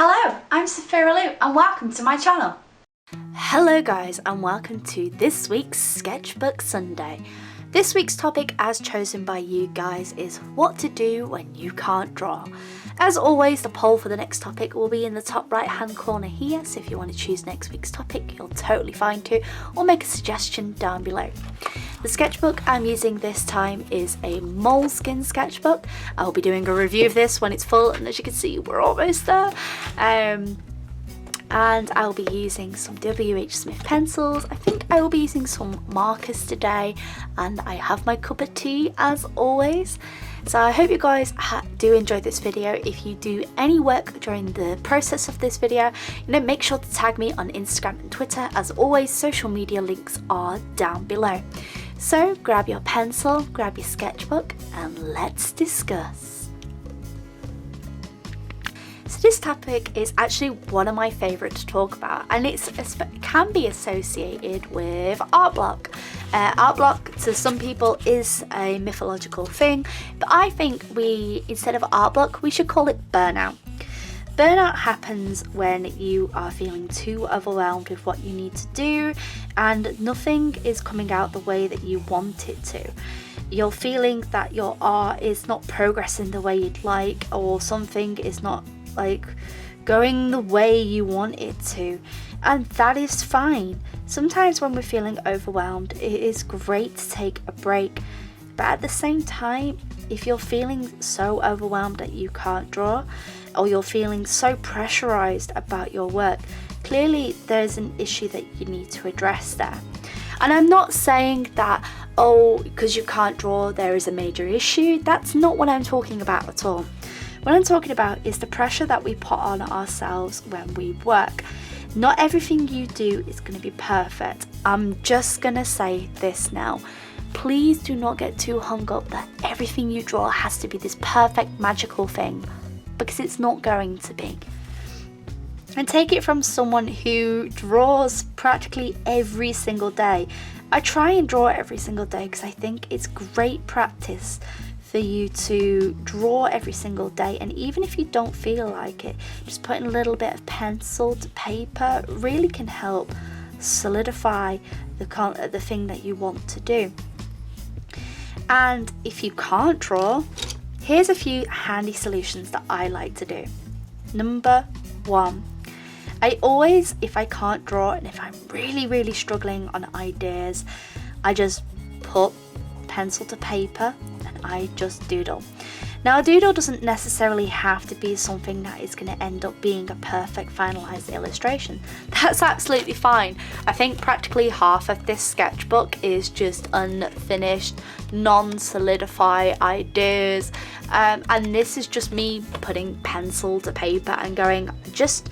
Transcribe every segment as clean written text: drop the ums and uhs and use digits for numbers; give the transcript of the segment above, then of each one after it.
Hello, I'm Sophia Lou and welcome to my channel. Hello guys and welcome to this week's Sketchbook Sunday. This week's topic, as chosen by you guys, is what to do when you can't draw. As always, the poll for the next topic will be in the top right hand corner here, so if you want to choose next week's topic, you're totally fine to, or make a suggestion down below. The sketchbook I'm using this time is a moleskin sketchbook. I'll be doing a review of this when it's full, and as you can see, we're almost there. And I'll be using some WH Smith pencils. I think I will be using some markers today, and I have my cup of tea as always. So I hope you guys do enjoy this video. If you do any work during the process of this video, make sure to tag me on Instagram and Twitter. As always, social media links are down below. So grab your pencil, grab your sketchbook, and let's discuss. So this topic is actually one of my favourite to talk about, and it can be associated with art block. Art block to some people is a mythological thing, but I think instead of art block, we should call it burnout. Burnout happens when you are feeling too overwhelmed with what you need to do and nothing is coming out the way that you want it to. You're feeling that your art is not progressing the way you'd like, or something is not going the way you want it to, and that is fine. Sometimes when we're feeling overwhelmed, it is great to take a break, but at the same time, if you're feeling so overwhelmed that you can't draw, or you're feeling so pressurized about your work, clearly there's an issue that you need to address there. And I'm not saying that, because you can't draw there is a major issue. That's not what I'm talking about at all. What I'm talking about is the pressure that we put on ourselves when we work. Not everything you do is going to be perfect. I'm just going to say this now. Please do not get too hung up that everything you draw has to be this perfect magical thing, because it's not going to be. And take it from someone who draws practically every single day. I try and draw every single day because I think it's great practice for you to draw every single day, and even if you don't feel like it, just putting a little bit of pencil to paper really can help solidify the thing that you want to do. And if you can't draw, here's a few handy solutions that I like to do. Number one, I always, if I can't draw and if I'm really struggling on ideas, I just put pencil to paper and I just doodle. Now, a doodle doesn't necessarily have to be something that is going to end up being a perfect finalized illustration. That's absolutely fine. I think practically half of this sketchbook is just unfinished, non-solidified ideas, and this is just me putting pencil to paper and going, just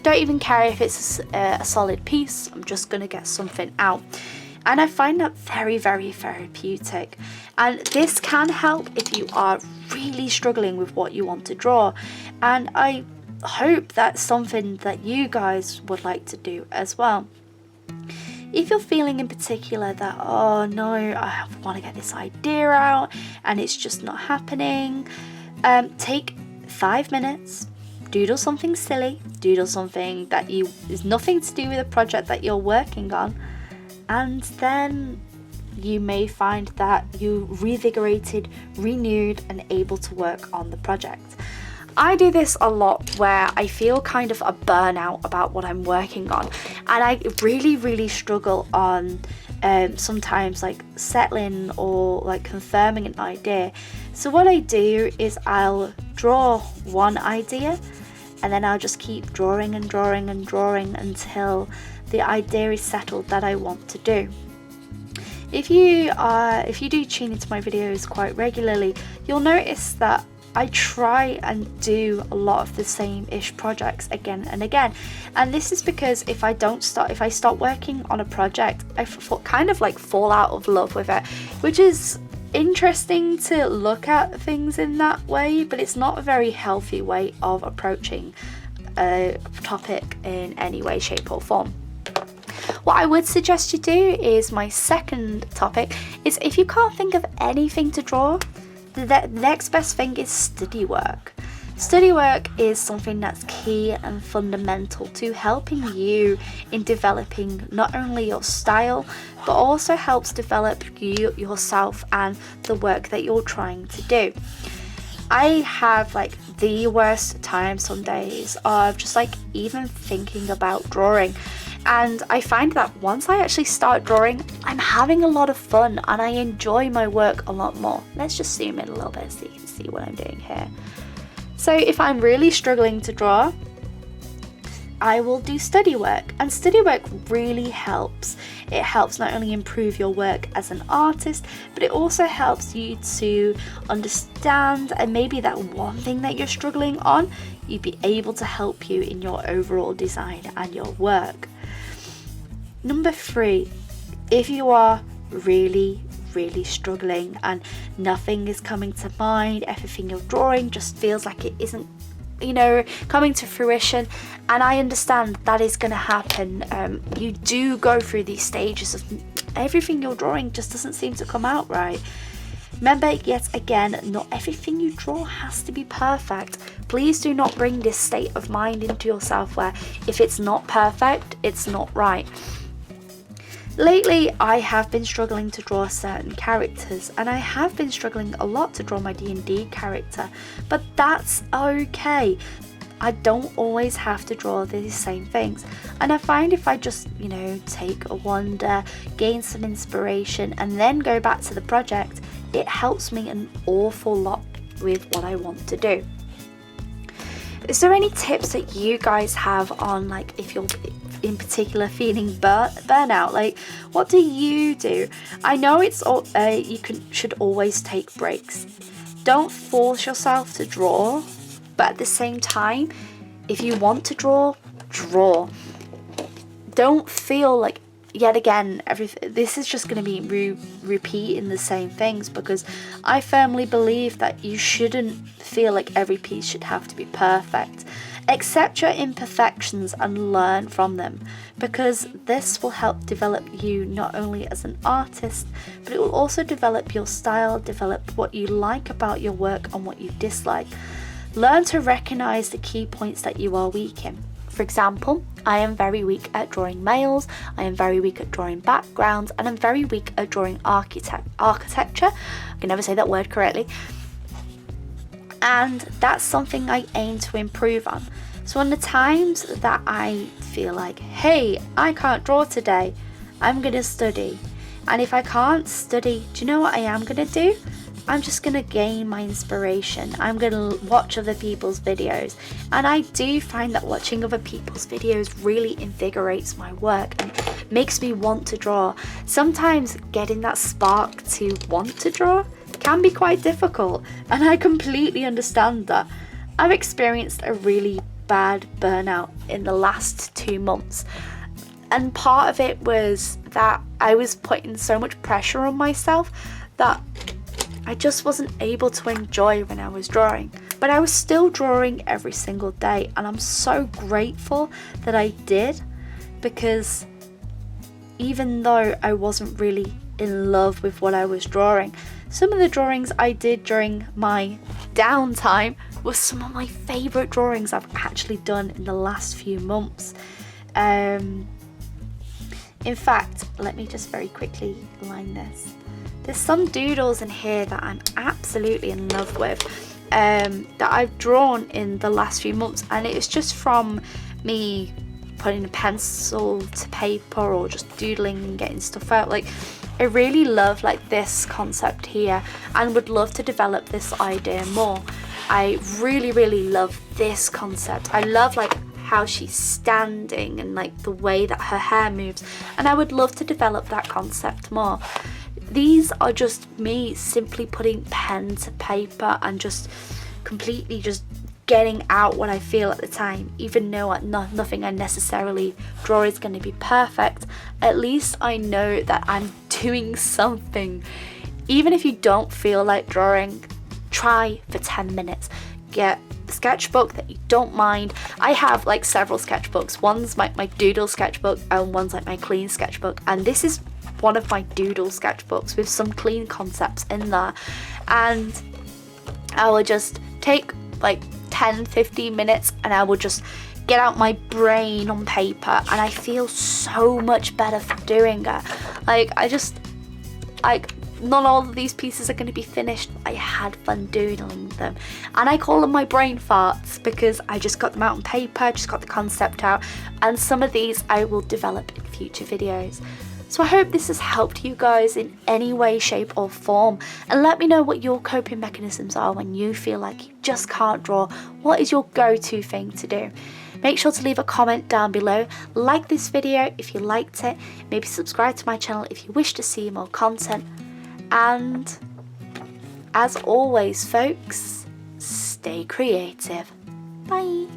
don't even care if it's a solid piece, I'm just going to get something out. And I find that very therapeutic, and this can help if you are really struggling with what you want to draw, and I hope that's something that you guys would like to do as well. If you're feeling in particular that, oh no, I want to get this idea out and it's just not happening, take 5 minutes, doodle something silly, doodle something that is nothing to do with a project that you're working on, and then you may find that you revigorated, renewed, and able to work on the project. I do this a lot where I feel kind of a burnout about what I'm working on, and I really struggle on sometimes settling or confirming an idea. So what I do is I'll draw one idea, and then I'll just keep drawing until the idea is settled that I want to do. If you do tune into my videos quite regularly, you'll notice that I try and do a lot of the same-ish projects again and again, and this is because if I stop working on a project, I kind of fall out of love with it, which is interesting to look at things in that way, but it's not a very healthy way of approaching a topic in any way, shape or form. What I would suggest you do is my second topic is, if you can't think of anything to draw, the next best thing is study work. Study work is something that's key and fundamental to helping you in developing not only your style, but also helps develop you yourself and the work that you're trying to do. I have like the worst time some days of just like even thinking about drawing, and I find that once I actually start drawing, I'm having a lot of fun and I enjoy my work a lot more. Let's just zoom in a little bit so you can see what I'm doing here. So if I'm really struggling to draw, I will do study work, and study work really helps. It helps not only improve your work as an artist, but it also helps you to understand, and maybe that one thing that you're struggling on, you'd be able to help you in your overall design and your work. Number 3, if you are really struggling and nothing is coming to mind, everything you're drawing just feels like it isn't, coming to fruition, and I understand that is going to happen. You do go through these stages of everything you're drawing just doesn't seem to come out right. Remember, yet again, not everything you draw has to be perfect. Please do not bring this state of mind into yourself where if it's not perfect, it's not right. Lately, I have been struggling to draw certain characters, and I have been struggling a lot to draw my D&D character, but that's okay. I don't always have to draw the same things, and I find if I just, take a wander, gain some inspiration, and then go back to the project, it helps me an awful lot with what I want to do. Is there any tips that you guys have on, like, if you're in particular feeling burnout? Like, what do you do? I know it's should always take breaks. Don't force yourself to draw, but at the same time, if you want to draw. Don't feel like yet again this is just going to be repeating the same things, because I firmly believe that you shouldn't feel like every piece should have to be perfect. Accept your imperfections and learn from them, because this will help develop you not only as an artist, but it will also develop your style, develop what you like about your work and what you dislike. Learn to recognize the key points that you are weak in. For example, I am very weak at drawing males, I am very weak at drawing backgrounds, and I'm very weak at drawing architecture. I can never say that word correctly. And that's something I aim to improve on. So on the times that I feel like, hey, I can't draw today, I'm going to study. And if I can't study, do you know what I am going to do? I'm just going to gain my inspiration. I'm going to watch other people's videos. And I do find that watching other people's videos really invigorates my work and makes me want to draw. Sometimes getting that spark to want to draw can be quite difficult, and I completely understand that. I've experienced a really bad burnout in the last 2 months, and part of it was that I was putting so much pressure on myself that I just wasn't able to enjoy when I was drawing. But I was still drawing every single day, and I'm so grateful that I did, because even though I wasn't really in love with what I was drawing, some of the drawings I did during my downtime were some of my favourite drawings I've actually done in the last few months. In fact, let me just very quickly line this. There's some doodles in here that I'm absolutely in love with, that I've drawn in the last few months, and it's just from me putting a pencil to paper or just doodling and getting stuff out. Like, I really love like this concept here and would love to develop this idea more. I really love this concept. I love like how she's standing and like the way that her hair moves, and I would love to develop that concept more. These are just me simply putting pen to paper and just completely just getting out what I feel at the time. Even though nothing I necessarily draw is going to be perfect, at least I know that I'm doing something. Even if you don't feel like drawing, try for 10 minutes. Get a sketchbook that you don't mind. I have like several sketchbooks. One's my doodle sketchbook and one's like my clean sketchbook, and this is one of my doodle sketchbooks with some clean concepts in there, and I will just take like 10-15 minutes and I will just get out my brain on paper, and I feel so much better for doing it. Not all of these pieces are going to be finished. I had fun doodling them, and I call them my brain farts because I just got them out on paper, just got the concept out, and some of these I will develop in future videos. So I hope this has helped you guys in any way, shape or form, and let me know what your coping mechanisms are when you feel like you just can't draw. What is your go-to thing to do? Make sure to leave a comment down below, like this video if you liked it, maybe subscribe to my channel if you wish to see more content, and as always folks, stay creative. Bye!